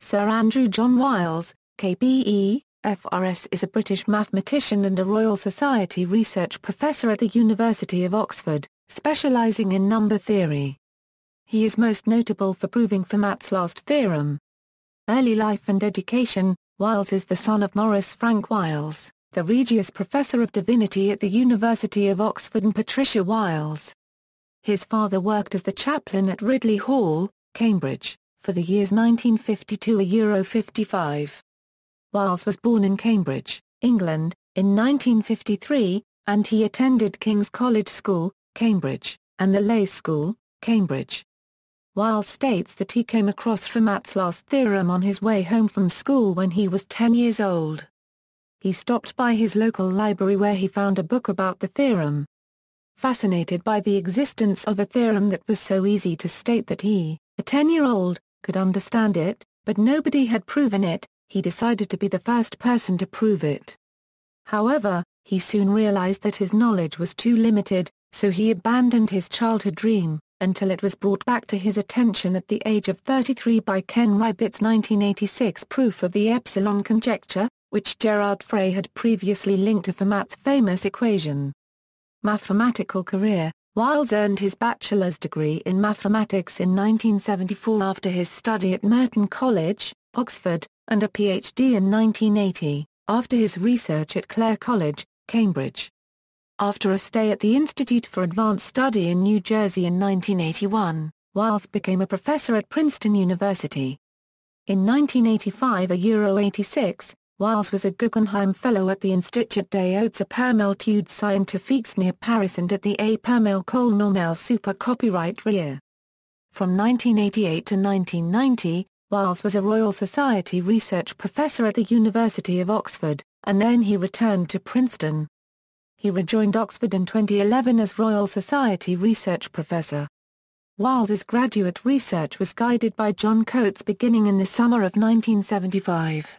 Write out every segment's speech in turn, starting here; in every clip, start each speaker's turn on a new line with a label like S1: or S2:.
S1: Sir Andrew John Wiles, KBE, FRS is a British mathematician and a Royal Society research professor at the University of Oxford, specialising in number theory. He is most notable for proving Fermat's last theorem. Early life and education. Wiles is the son of Maurice Frank Wiles, the Regius Professor of Divinity at the University of Oxford, and Patricia Wiles. His father worked as the chaplain at Ridley Hall, Cambridge, for the years 1952–55. Wiles was born in Cambridge, England, in 1953, and he attended King's College School, Cambridge, and the Leys School, Cambridge. Wiles states that he came across Fermat's last theorem on his way home from school when he was 10 years old. He stopped by his local library where he found a book about the theorem. Fascinated by the existence of a theorem that was so easy to state that he, a 10-year-old, could understand it, but nobody had proven it, he decided to be the first person to prove it. However, he soon realized that his knowledge was too limited, so he abandoned his childhood dream, until it was brought back to his attention at the age of 33 by Ken Ribot's 1986 proof of the epsilon conjecture, which Gerard Frey had previously linked to Fermat's famous equation. Mathematical career. Wiles earned his bachelor's degree in mathematics in 1974 after his study at Merton College, Oxford, and a PhD in 1980, after his research at Clare College, Cambridge. After a stay at the Institute for Advanced Study in New Jersey in 1981, Wiles became a professor at Princeton University. In 1985–86, Wiles was a Guggenheim Fellow at the Institut des Hautes Permétudes Scientifiques near Paris and at the École Normale Supérieure Copyright Year. From 1988 to 1990, Wiles was a Royal Society research professor at the University of Oxford, and then he returned to Princeton. He rejoined Oxford in 2011 as Royal Society research professor. Wiles's graduate research was guided by John Coates beginning in the summer of 1975.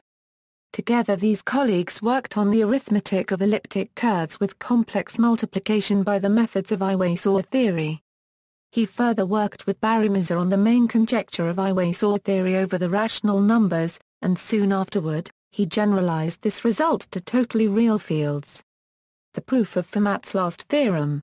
S1: Together these colleagues worked on the arithmetic of elliptic curves with complex multiplication by the methods of Iwasaw theory. He further worked with Barry Mazur on the main conjecture of Iwasaw theory over the rational numbers, and soon afterward, he generalized this result to totally real fields. The proof of Fermat's last theorem.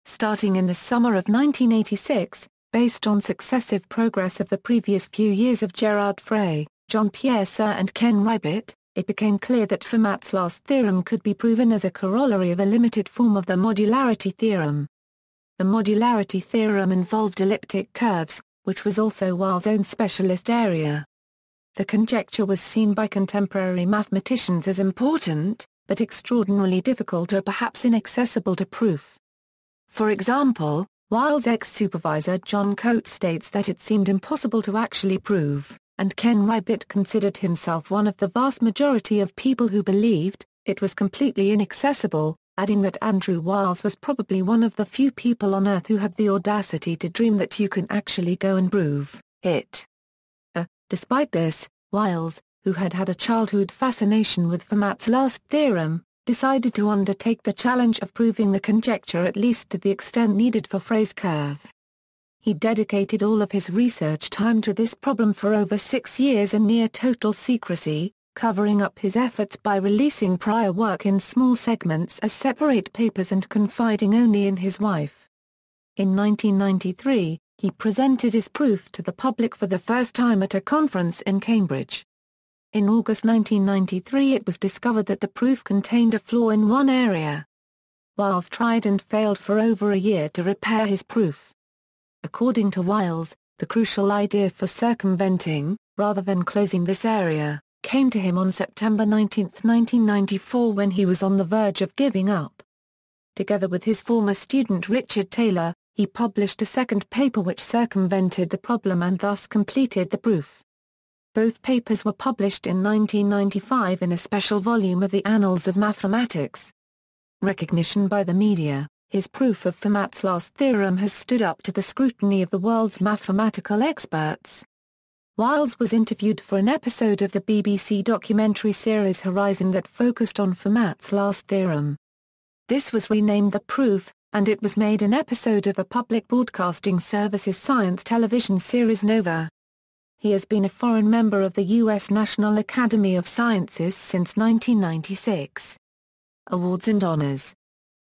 S1: Starting in the summer of 1986, based on successive progress of the previous few years of Gerard Frey, Jean-Pierre Serre and Ken Ribot, it became clear that Fermat's last theorem could be proven as a corollary of a limited form of the modularity theorem. The modularity theorem involved elliptic curves, which was also Wiles' own specialist area. The conjecture was seen by contemporary mathematicians as important, but extraordinarily difficult or perhaps inaccessible to proof. For example, Wiles' ex-supervisor John Coates states that it seemed impossible to actually prove, and Ken Ribot considered himself one of the vast majority of people who believed it was completely inaccessible, adding that Andrew Wiles was probably one of the few people on Earth who had the audacity to dream that you can actually go and prove it. Despite this, Wiles, who had had a childhood fascination with Fermat's last theorem, decided to undertake the challenge of proving the conjecture at least to the extent needed for Frey's curve. He dedicated all of his research time to this problem for over 6 years in near total secrecy, covering up his efforts by releasing prior work in small segments as separate papers and confiding only in his wife. In 1993, he presented his proof to the public for the first time at a conference in Cambridge. In August 1993 it was discovered that the proof contained a flaw in one area. Wiles tried and failed for over a year to repair his proof. According to Wiles, the crucial idea for circumventing, rather than closing this area, came to him on September 19, 1994 when he was on the verge of giving up. Together with his former student Richard Taylor, he published a second paper which circumvented the problem and thus completed the proof. Both papers were published in 1995 in a special volume of the Annals of Mathematics. Recognition by the media. His proof of Fermat's last theorem has stood up to the scrutiny of the world's mathematical experts. Wiles was interviewed for an episode of the BBC documentary series Horizon that focused on Fermat's last theorem. This was renamed The Proof, and it was made an episode of the public broadcasting service's science television series Nova. He has been a foreign member of the U.S. National Academy of Sciences since 1996. Awards and honors.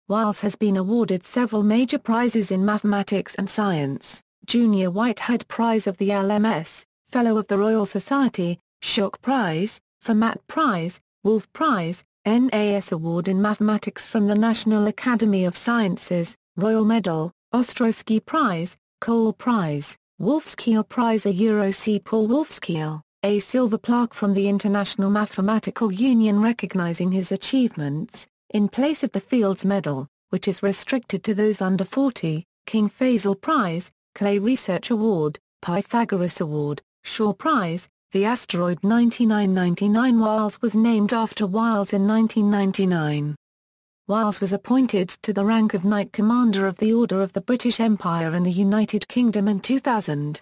S1: Wiles has been awarded several major prizes in mathematics and science: Junior Whitehead Prize of the LMS, Fellow of the Royal Society, Schock Prize, Fermat Prize, Wolf Prize, NAS Award in Mathematics from the National Academy of Sciences, Royal Medal, Ostrowski Prize, Cole Prize, Wolfskehl Prize, a Euro-C Paul Wolfskehl, a silver plaque from the International Mathematical Union recognizing his achievements, in place of the Fields Medal, which is restricted to those under 40, King Faisal Prize, Clay Research Award, Pythagoras Award, Shaw Prize, the asteroid 9999. Wiles was named after Wiles in 1999. Wiles was appointed to the rank of Knight Commander of the Order of the British Empire in the United Kingdom in 2000.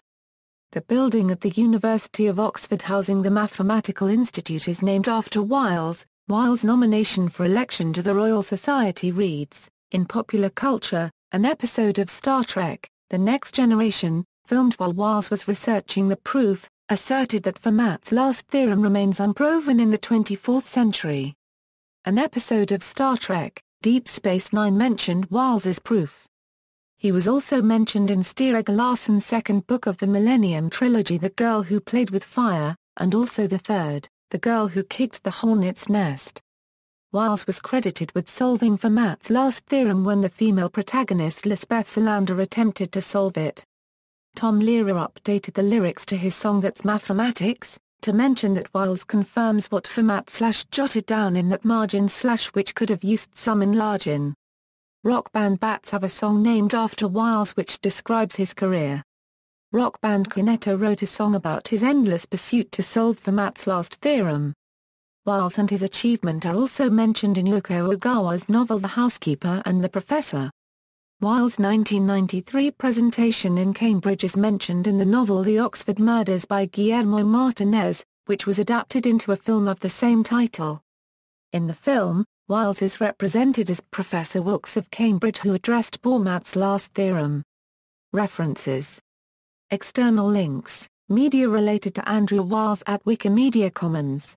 S1: The building at the University of Oxford housing the Mathematical Institute is named after Wiles. Wiles' nomination for election to the Royal Society reads, in popular culture, an episode of Star Trek, The Next Generation, filmed while Wiles was researching the proof, asserted that Fermat's last theorem remains unproven in the 24th century. An episode of Star Trek, Deep Space Nine mentioned Wiles's proof. He was also mentioned in Stieg Larsson's second book of the Millennium Trilogy, The Girl Who Played with Fire, and also the third, The Girl Who Kicked the Hornet's Nest. Wiles was credited with solving Fermat's last theorem when the female protagonist Lisbeth Salander attempted to solve it. Tom Lehrer updated the lyrics to his song That's Mathematics, to mention that Wiles confirms what Fermat jotted down in that margin which could have used some enlarging. Rock band Bats have a song named after Wiles which describes his career. Rock band Cornetto wrote a song about his endless pursuit to solve Fermat's last theorem. Wiles and his achievement are also mentioned in Yoko Ogawa's novel The Housekeeper and the Professor. Wiles' 1993 presentation in Cambridge is mentioned in the novel The Oxford Murders by Guillermo Martinez, which was adapted into a film of the same title. In the film, Wiles is represented as Professor Wilkes of Cambridge who addressed Fermat's last theorem. References. External links, media related to Andrew Wiles at Wikimedia Commons.